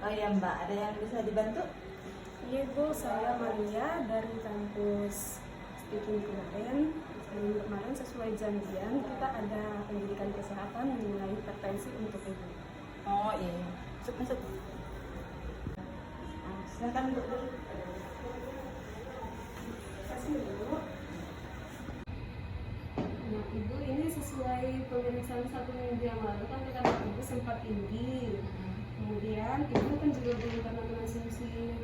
Oh ya Mbak, ada yang bisa dibantu? Iya Bu, saya Maria dari kampus Speaking kemarin. Kemarin sesuai janjian kita ada pendidikan kesehatan mengenai hipertensi untuk ibu. Oh iya, masuk masuk. Silakan Bu. Kasih Bu. Nah ibu ini sesuai pemeriksaan 1 minggu yang lalu kan tekanan ibu sempat tinggi. Kemudian ibu kan juga belum pernah mengonsumsi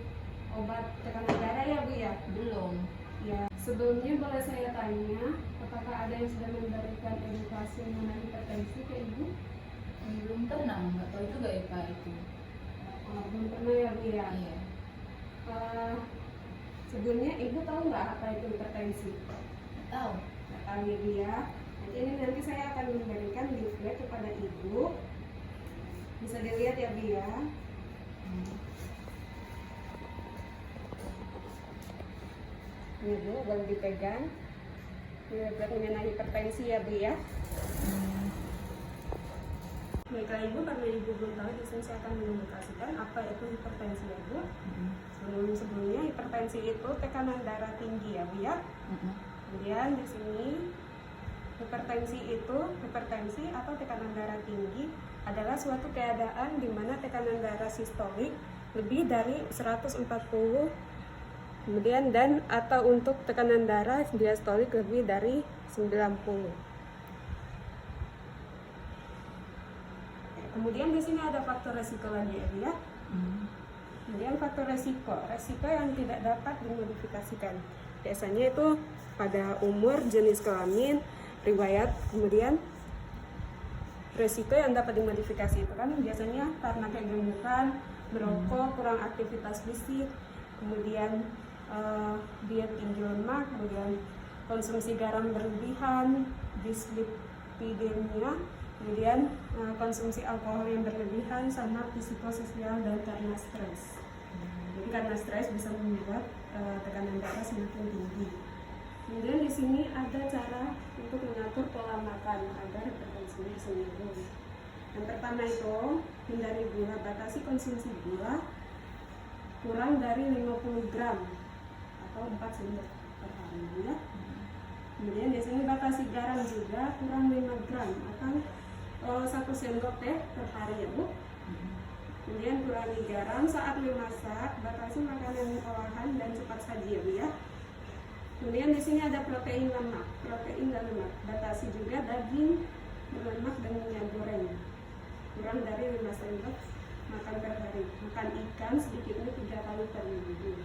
obat tekanan darah ya Bu ya? Belum. Ya, sebelumnya boleh saya tanya, apakah ada yang sudah memberikan edukasi mengenai hipertensi ke ibu? Belum pernah, nggak tahu juga ya Pak itu. Oh, belum pernah ya Bu ya? Iya. Sebelumnya ibu tahu nggak apa itu hipertensi? Nggak tahu. Nggak tahu ya Bu ya? Jadi ini nanti saya akan memberikan leaflet kepada ibu. Bisa dilihat ya Bu ya? Ini Bu, boleh dipegang. Leaflet mengenai hipertensi ya Bu ya? Baiklah Ibu, karena Ibu belum tahu, di sini saya akan mengedukasikan apa itu hipertensi ya Bu. Sebelumnya hipertensi itu tekanan darah tinggi ya Bu ya. Kemudian di sini hipertensi atau tekanan darah tinggi adalah suatu keadaan di mana tekanan darah sistolik lebih dari 140, kemudian dan atau untuk tekanan darah diastolik lebih dari 90. Kemudian di sini ada faktor resiko lagi ya. Kemudian faktor resiko yang tidak dapat dimodifikasikan. Biasanya itu pada umur, jenis kelamin, riwayat, kemudian resiko yang dapat dimodifikasi itu kan biasanya karena kegemukan, merokok, kurang aktivitas fisik, kemudian diet tinggi lemak, kemudian konsumsi garam berlebihan, dislipidemia, kemudian konsumsi alkohol yang berlebihan, sama psikososial dan karena stres. Jadi karena stres bisa membuat tekanan darah semakin tinggi. Kemudian di sini ada cara untuk mengatur pola makan agar hipertensinya sembuh. Yang pertama itu hindari gula, batasi konsumsi gula kurang dari 50 gram atau 4 sendok per hari ya. Kemudian di sini batasi garam juga kurang 5 gram atau 1 sendok teh per hari ya Bu. Kemudian kurangi garam saat memasak, batasi makanan olahan dan cepat saji ya Bu ya. Kemudian di sini ada protein dan lemak, batasi juga daging berlemak dan minyak goreng kurang dari 5 sendok makan per hari. Makan ikan sedikitnya 3 kali per minggu.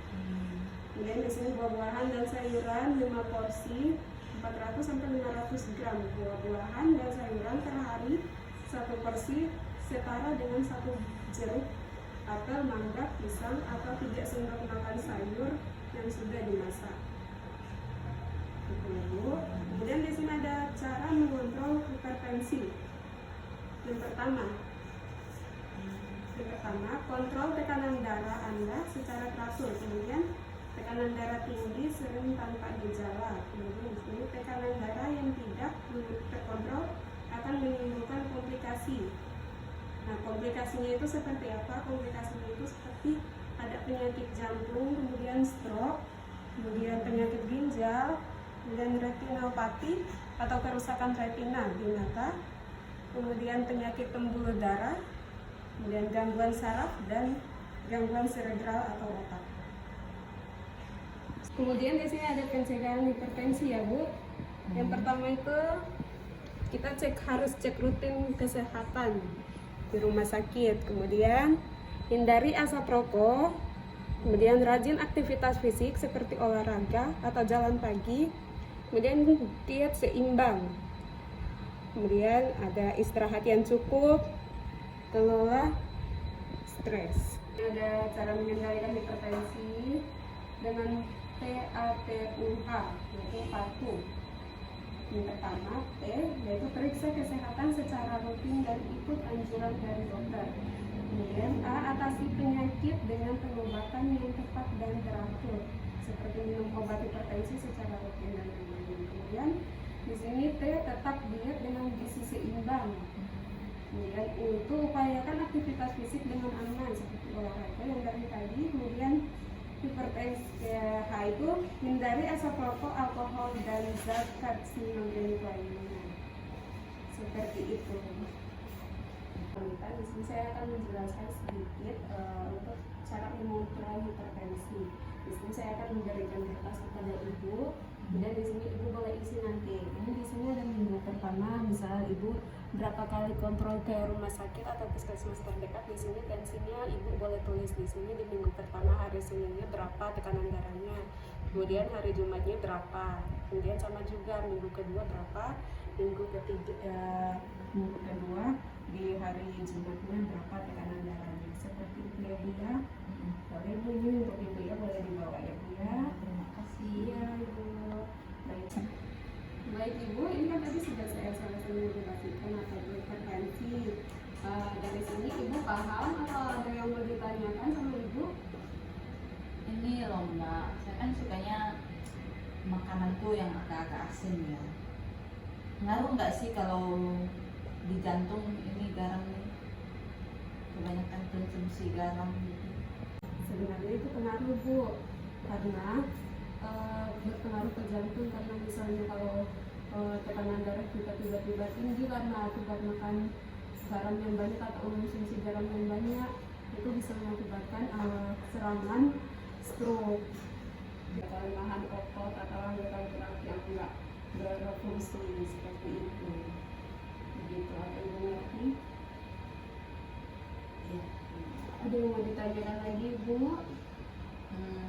Kemudian di sini buah-buahan dan sayuran 5 porsi 400 sampai 500 gram buah-buahan dan sayuran per hari. 1 porsi setara dengan 1 jeruk, apel, mangga, pisang atau 3 sendok makan sayur yang sudah dimasak. Kemudian di sini ada cara mengontrol hipertensi. Yang pertama, kontrol tekanan darah Anda secara teratur. Kemudian tekanan darah tinggi sering tanpa gejala. Kemudian di sini tekanan darah yang tidak terkontrol akan menimbulkan komplikasi. Nah, komplikasinya itu seperti apa? Komplikasinya itu seperti ada penyakit jantung, kemudian stroke, kemudian penyakit ginjal, kemudian retinopati atau kerusakan retina di mata, kemudian penyakit pembuluh darah, kemudian gangguan saraf dan gangguan serebral atau otak. Kemudian di sini ada pencegahan hipertensi ya Bu. Yang pertama itu kita harus cek rutin kesehatan di rumah sakit. Kemudian hindari asap rokok. Kemudian rajin aktivitas fisik seperti olahraga atau jalan pagi. Kemudian diet seimbang. Kemudian ada istirahat yang cukup, kelola stres. Ada cara mengendalikan hipertensi dengan PATUH, yaitu patuh. Yang pertama, P, yaitu periksa kesehatan secara rutin dan ikut anjuran dari dokter. Kemudian A, atasi penyakit dengan pengobatan yang tepat dan teratur, seperti minum obat hipertensi secara rutin dan rutin. Kemudian di sini T, tetap diet dengan gizi seimbang. Kemudian untuk upayakan aktivitas fisik dengan aman seperti olahraga yang tadi. Kemudian hipertensi itu hindari asap rokok, alkohol, dan zat karsinogenic lainnya. Seperti itu. Di sini saya akan menjelaskan sedikit untuk cara mengontrol hipertensi. Di sini saya akan memberikan kertas kepada ibu. Kemudian di sini ibu boleh isi nanti. Ini di sini ada minggu pertama, misal ibu berapa kali kontrol ke rumah sakit atau puskesmas terdekat. Di sini tensinya ibu boleh tulis di sini di minggu pertama hari Seninnya berapa tekanan darahnya. Kemudian hari Jumatnya berapa. Kemudian sama juga minggu kedua berapa. Minggu kedua di hari Jumatnya berapa tekanan darahnya. Seperti itu ya Bu ya. Boleh Bu, ini untuk ibu ya, boleh dibawa ya Bu ya. Terima kasih. Iya Ibu. Baik Ibu, ini kan tadi sudah saya sama-sama menjelaskan apa itu hipertensi. Dari sini Ibu paham atau ada yang mau ditanyakan sama Ibu? Ini loh Mbak, saya kan sukanya makananku yang agak-agak asin ya. Ngaruh nggak sih kalau di jantung ini garam nih? Kebanyakan konsumsi garam gitu. Sebenarnya itu pengaruh Bu, karena berpengaruh ke jantung. Karena misalnya kalau tekanan darah kita tiba-tiba tinggi karena akibat makan garam yang banyak atau konsumsi garam yang banyak, itu bisa mengakibatkan serangan stroke, kelemahan otot atau anggota gerak yang tidak berfungsi seperti itu. Begitu, apa Ibu ngerti? Iya. Ada yang mau ditanyakan lagi Bu?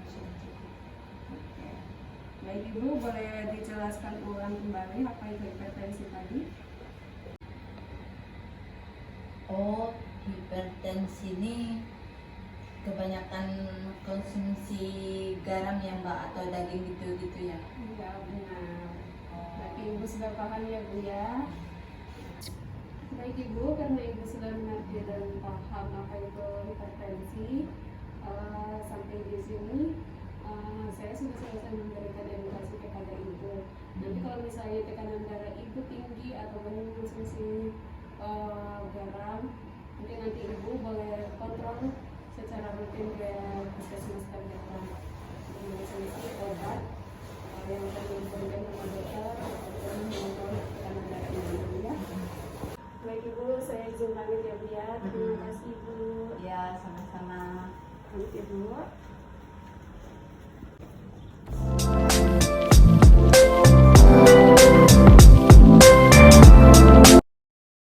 Sudah cukup. Oke. Baik Ibu, boleh dijelaskan ulang kembali apa itu hipertensi tadi? Oh, hipertensi ini kebanyakan konsumsi garam ya Mbak, atau daging gitu-gitu ya? Iya benar. Berarti Ibu sudah paham ya Bu ya? Baik Ibu, karena Ibu sudah mengerti dan paham apa itu hipertensi, sampai di sini saya sudah selesai memberikan edukasi kepada Ibu. Nanti kalau misalnya tekanan darah Ibu tinggi atau banyak konsumsi garam, nanti Ibu boleh kontrol secara rutin ke puskesmas terdekat untuk mengkonsumsi obat yang akan diberikan oleh dokter ataupun mengontrol tekanan darah Ibu ya. Baik Ibu, saya izin pamit ya Bu ya. Terima kasih Ibu. Ya, sama-sama. Pamit Ibu.